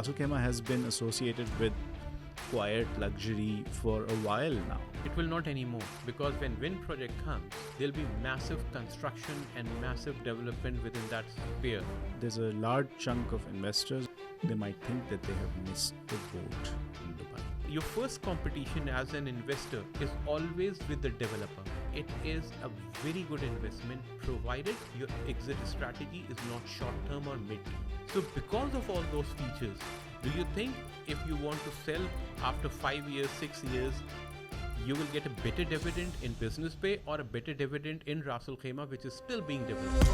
Ras Al Khaimah has been associated with quiet luxury for a while now. It will not anymore, because when wind project comes, there'll be massive construction and massive development within that sphere. There's a large chunk of investors, they might think that they have missed the boat in Dubai. Your first competition as an investor is always with the developer. It is a very good investment provided your exit strategy is not short term or mid term. So because of all those features, do you think if you want to sell after 5 years, 6 years, you will get a better dividend in Business Bay or a better dividend in Ras Al Khaimah, which is still being developed?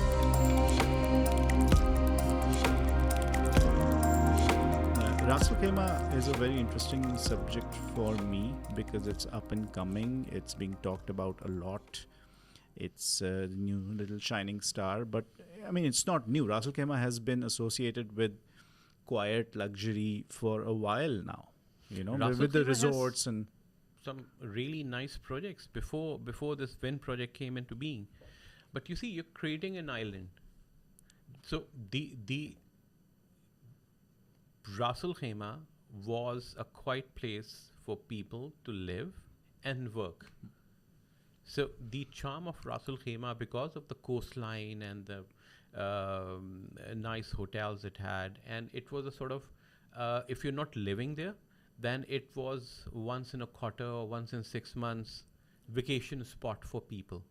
Ras Al Khaimah is a very interesting subject for me because it's up and coming. It's being talked about a lot. It's a new little shining star, but I mean, it's not new. Ras Al Khaimah has been associated with quiet luxury for a while now, you know, Ras Al with the Khaimah has resorts and some really nice projects before this wind project came into being. But you see, you're creating an island. So the Ras Al Khaimah was a quiet place for people to live and work. So the charm of Ras Al Khaimah, because of the coastline and the nice hotels it had, and it was a sort of, if you're not living there, then it was once in a quarter or once in 6 months vacation spot for people.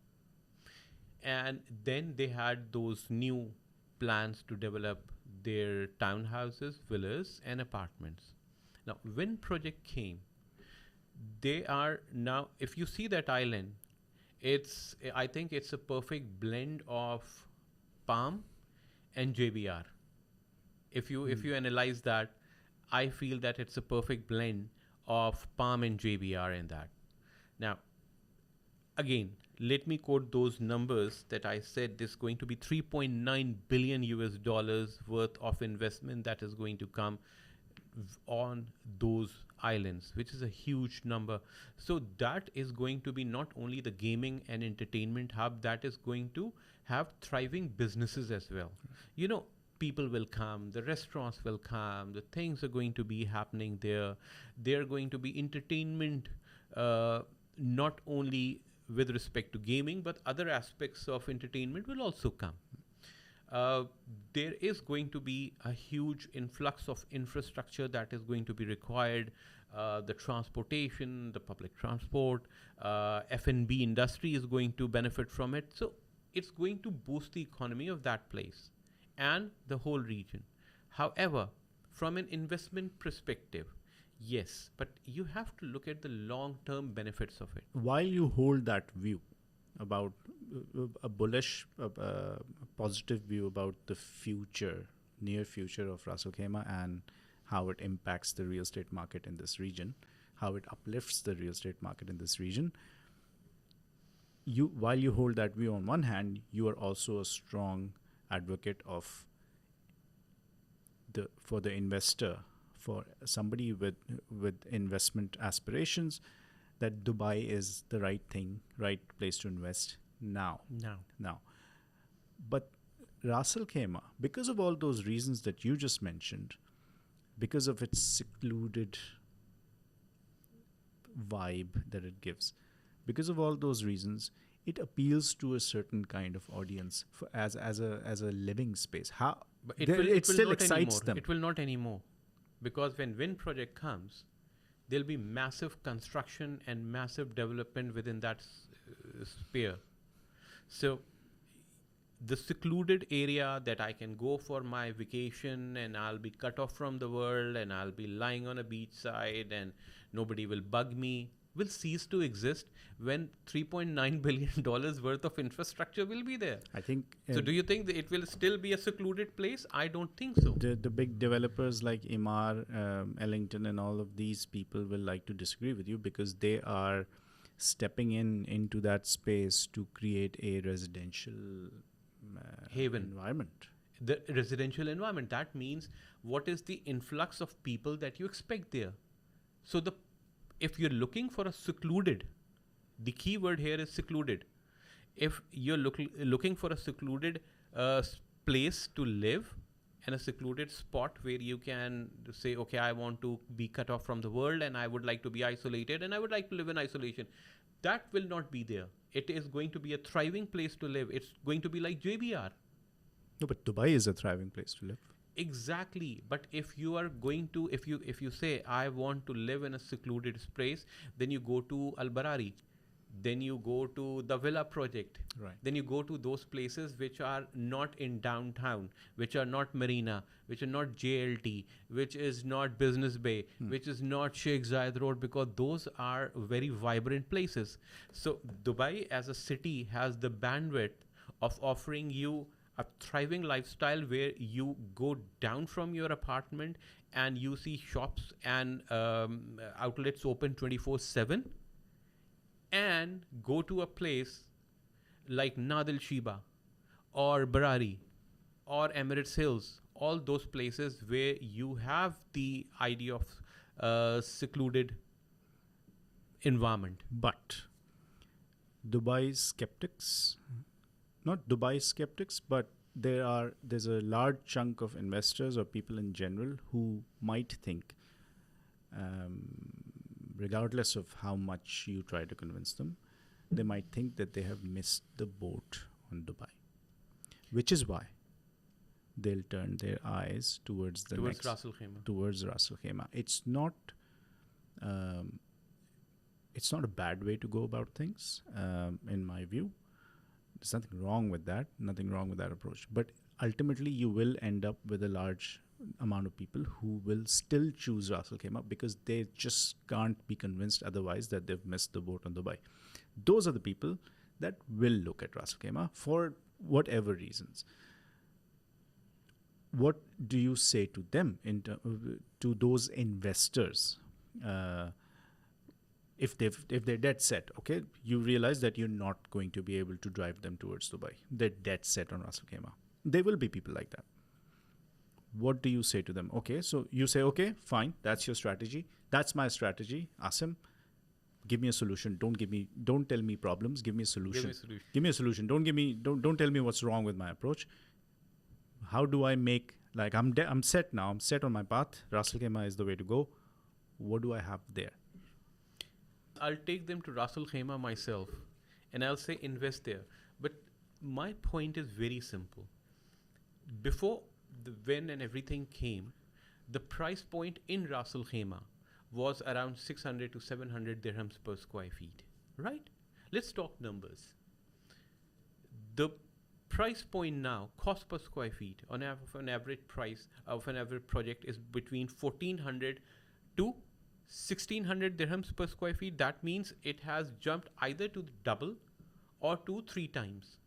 And then they had those new plans to develop their townhouses, villas and apartments. Now, when project came, they are now, if you see that island, I think it's a perfect blend of Palm and JBR. If you analyze that, I feel that it's a perfect blend of Palm and JBR in that. Now, again, let me quote those numbers that I said. There's going to be $3.9 billion US worth of investment that is going to come on those islands, which is a huge number. So that is going to be not only the gaming and entertainment hub, that is going to have thriving businesses as well. You know, people will come, the restaurants will come, the things are going to be happening there. There are going to be entertainment, not only with respect to gaming, but other aspects of entertainment will also come. There is going to be a huge influx of infrastructure that is going to be required. The transportation, the public transport, F&B industry is going to benefit from it. So it's going to boost the economy of that place and the whole region. However, from an investment perspective, yes, but you have to look at the long-term benefits of it. while you hold that view about a bullish, positive view about the future, near future of Ras Al Khaimah and how it impacts the real estate market in this region, how it uplifts the real estate market in this region, while you hold that view on one hand, you are also a strong advocate of for the investor, for somebody with investment aspirations, that Dubai is the right thing, right place to invest now. But Ras Al Khaimah, because of all those reasons that you just mentioned, because of its secluded vibe that it gives, because of all those reasons, it appeals to a certain kind of audience as a living space. But it still not excites anymore. them. It will not anymore, because when wind project comes, there'll be massive construction and massive development within that sphere. So the secluded area that I can go for my vacation and I'll be cut off from the world and I'll be lying on a beachside and nobody will bug me, will cease to exist when $3.9 billion worth of infrastructure will be there. I think. So do you think that it will still be a secluded place? I don't think so. The big developers like Emaar, Ellington, and all of these people will like to disagree with you because they are stepping into that space to create a residential haven environment. The residential environment, that means what is the influx of people that you expect there? So if you're looking for a secluded, the key word here is secluded. If you're looking for a secluded place to live and a secluded spot where you can say, okay, I want to be cut off from the world and I would like to be isolated and I would like to live in isolation. That will not be there. It is going to be a thriving place to live. It's going to be like JBR. No, but Dubai is a thriving place to live. Exactly. But if you are going to, if you say, I want to live in a secluded space, then you go to Al Barari. Then you go to the Villa project. Right. Then you go to those places which are not in downtown, which are not Marina, which are not JLT, which is not Business Bay, which is not Sheikh Zayed Road, because those are very vibrant places. So Dubai as a city has the bandwidth of offering you a thriving lifestyle where you go down from your apartment and you see shops and outlets open 24/7, and go to a place like Nadil Shiba or Barari or Emirates Hills, all those places where you have the idea of secluded environment. But Dubai skeptics, not Dubai skeptics, but there's a large chunk of investors or people in general who might think, regardless of how much you try to convince them, they might think that they have missed the boat on Dubai, which is why they'll turn their eyes towards Ras Al Khaimah. towards Ras Al Khaimah. It's not a bad way to go about things, in my view. There's nothing wrong with that, approach. But ultimately, you will end up with a large amount of people who will still choose Ras Al Khaimah because they just can't be convinced otherwise that they've missed the boat on Dubai. Those are the people that will look at Ras Al Khaimah for whatever reasons. What do you say to them, to those investors? If they're dead set, okay, you realize that you're not going to be able to drive them towards Dubai. They're dead set on Ras Al Khaimah. There will be people like that. What do you say to them? Okay, so you say, okay, fine, that's your strategy. That's my strategy. Asim, give me a solution. Don't tell me problems. Give me a solution. Give me a solution. Don't tell me what's wrong with my approach. How do I make, like, I'm set now. I'm set on my path. Ras Al Khaimah is the way to go. What do I have there? I'll take them to Ras Al Khaimah myself and I'll say invest there. But my point is very simple. Before the when and everything came, the price point in Ras Al Khaimah was around 600 to 700 dirhams per square feet, right? Let's talk numbers. The price point now, cost per square feet on an average price of an average project is between 1400 to 1600 dirhams per square feet. That means it has jumped either to double or to 3 times.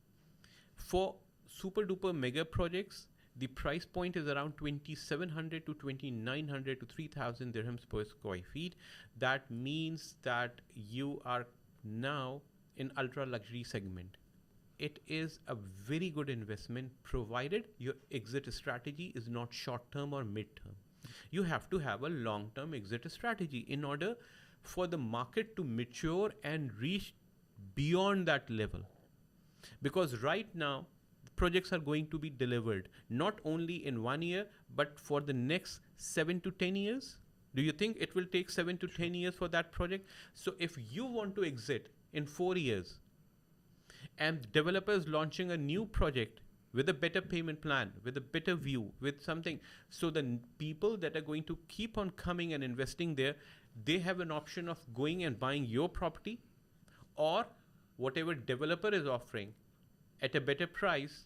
For super duper mega projects, the price point is around 2700 to 2900 to 3000 dirhams per square feet. That means that you are now in ultra luxury segment. It is a very good investment provided your exit strategy is not short term or mid term. You have to have a long term exit strategy in order for the market to mature and reach beyond that level. Because right now, projects are going to be delivered not only in 1 year, but for the next 7 to 10 years. Do you think it will take 7 to 10 years for that project? So if you want to exit in 4 years and developers launching a new project with a better payment plan, with a better view, with something, so the people that are going to keep on coming and investing there, they have an option of going and buying your property or whatever developer is offering at a better price,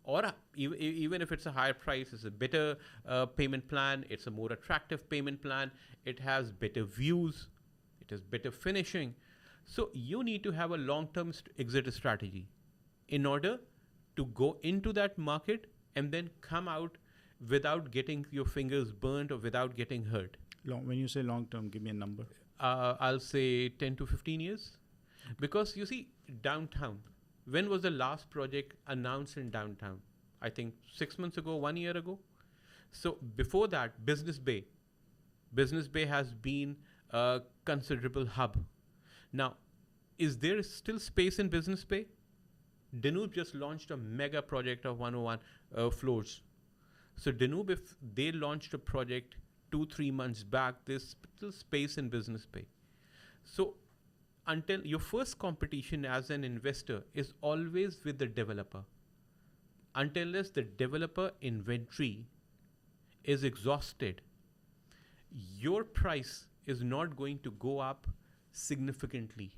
or even if it's a higher price, it's a better payment plan, it's a more attractive payment plan, it has better views, it has better finishing. So you need to have a long-term exit strategy in order to go into that market and then come out without getting your fingers burnt or without getting hurt. When you say long-term, give me a number. I'll say 10 to 15 years. Because you see, downtown, when was the last project announced in downtown? I think 6 months ago, 1 year ago. So before that, Business Bay has been a considerable hub. Now, is there still space in Business Bay? Danube just launched a mega project of 101 floors. So Danube, if they launched a project 2-3 months back, there's still space in Business Pay. So until your first competition as an investor is always with the developer. Until the developer inventory is exhausted, your price is not going to go up significantly.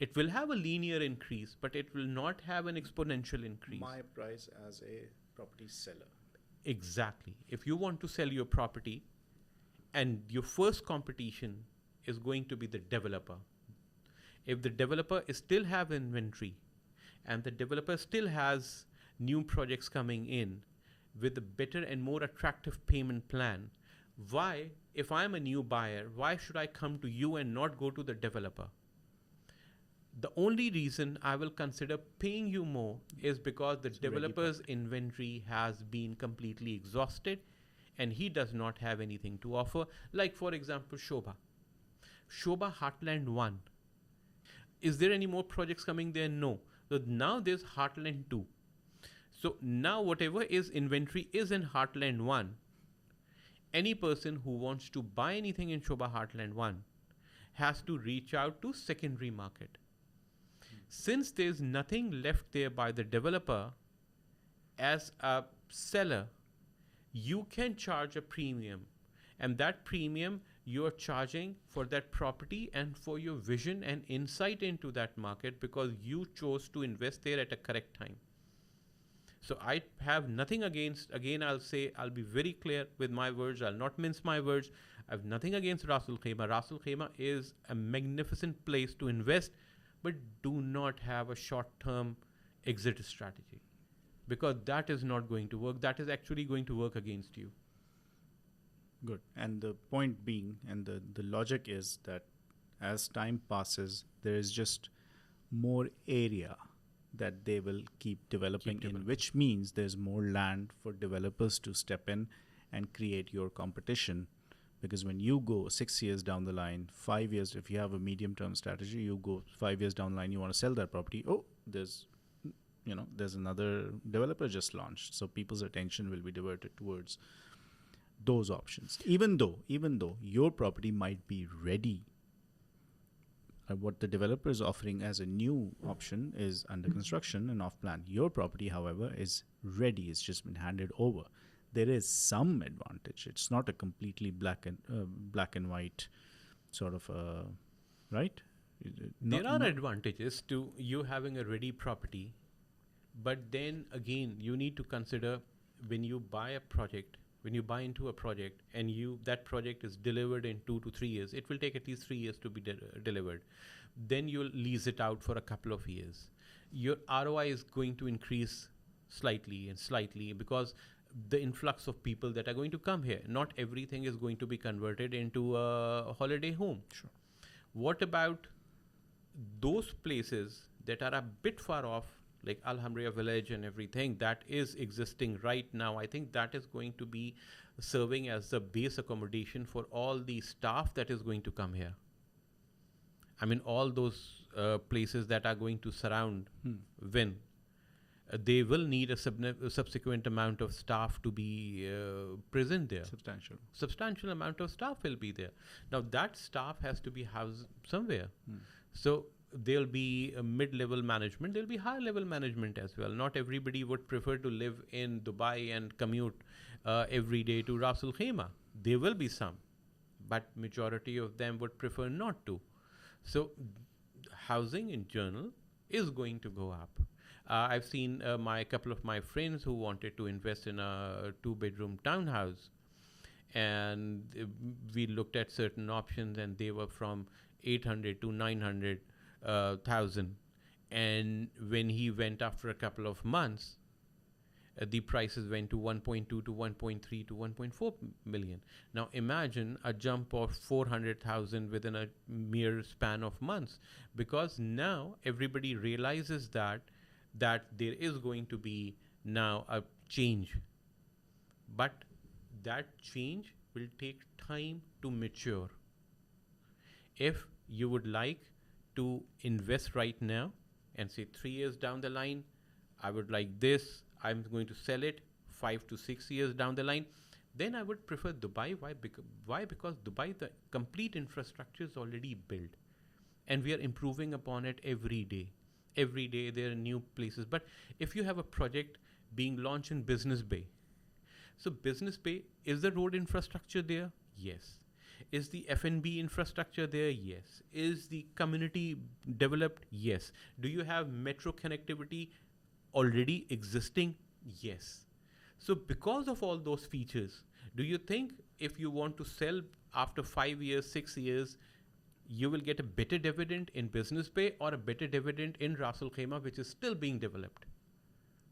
It will have a linear increase, but it will not have an exponential increase. My price as a property seller. Exactly. If you want to sell your property and your first competition is going to be the developer, if the developer still have inventory and the developer still has new projects coming in with a better and more attractive payment plan, why, if I'm a new buyer, why should I come to you and not go to the developer? The only reason I will consider paying you more is because the developer's inventory has been completely exhausted and he does not have anything to offer. Like, for example, Shobha Heartland 1. Is there any more projects coming there? No. So now there's Heartland 2. So now whatever is inventory is in Heartland 1. Any person who wants to buy anything in Shobha Heartland 1 has to reach out to secondary market. Since there's nothing left there by the developer, as a seller, you can charge a premium. And that premium you're charging for that property and for your vision and insight into that market because you chose to invest there at a correct time. So I have nothing against, again, I'll be very clear with my words. I'll not mince my words. I have nothing against Ras Al Khaimah. Ras Al Khaimah is a magnificent place to invest, but do not have a short-term exit strategy because that is not going to work. That is actually going to work against you. Good. And the point being, and the logic is that as time passes, there is just more area that they will keep developing in, which means there's more land for developers to step in and create your competition. Because when you go 6 years down the line, 5 years, if you have a medium-term strategy, you go 5 years down the line, you want to sell that property. Oh, there's another developer just launched. So people's attention will be diverted towards those options. Even though your property might be ready, what the developer is offering as a new option is under construction and off plan. Your property, however, is ready. It's just been handed over. There is some advantage. It's not a completely black and white sort of right. There are advantages to you having a ready property, but then again, you need to consider when you buy a project. When you buy into a project and that project is delivered in 2 to 3 years, it will take at least 3 years to be delivered. Then you'll lease it out for a couple of years. Your ROI is going to increase slightly because the influx of people that are going to come here. Not everything is going to be converted into a holiday home. Sure. What about those places that are a bit far off, like Alhambra Village and everything that is existing right now? I think that is going to be serving as the base accommodation for all the staff that is going to come here. I mean, all those places that are going to surround Wynn, they will need a subsequent amount of staff to be present there. Substantial amount of staff will be there. Now that staff has to be housed somewhere. So there'll be a mid-level management, there'll be high-level management as well. Not everybody would prefer to live in Dubai and commute every day to Ras Al Khaimah. There will be some, but majority of them would prefer not to. So housing in general is going to go up. I've seen a couple of my friends who wanted to invest in a 2-bedroom townhouse, and we looked at certain options and they were from 800 to 900,000, and when he went after a couple of months, the prices went to 1.2 to 1.3 to 1.4 million. Now imagine a jump of 400,000 within a mere span of months, because now everybody realizes that there is going to be now a change, but that change will take time to mature. If you would like to invest right now and say 3 years down the line, I would like this, I'm going to sell it 5 to 6 years down the line, then I would prefer Dubai. Why? Because Dubai, the complete infrastructure is already built, and we are improving upon it every day. Every day there are new places. But if you have a project being launched in Business Bay, so Business Bay, is the road infrastructure there? Yes. Is the F&B infrastructure there? Yes. Is the community developed? Yes. Do you have metro connectivity already existing? Yes. So because of all those features, do you think if you want to sell after 5 years, 6 years, you will get a better dividend in Business Bay or a better dividend in Ras Al Khaimah, which is still being developed?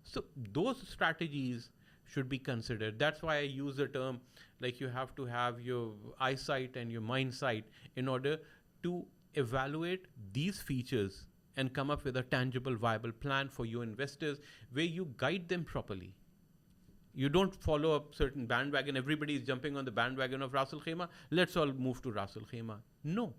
So those strategies should be considered. That's why I use the term, like, you have to have your eyesight and your mind sight in order to evaluate these features and come up with a tangible, viable plan for your investors where you guide them properly. You don't follow a certain bandwagon. Everybody is jumping on the bandwagon of Ras Al Khaimah. Let's all move to Ras Al Khaimah. No.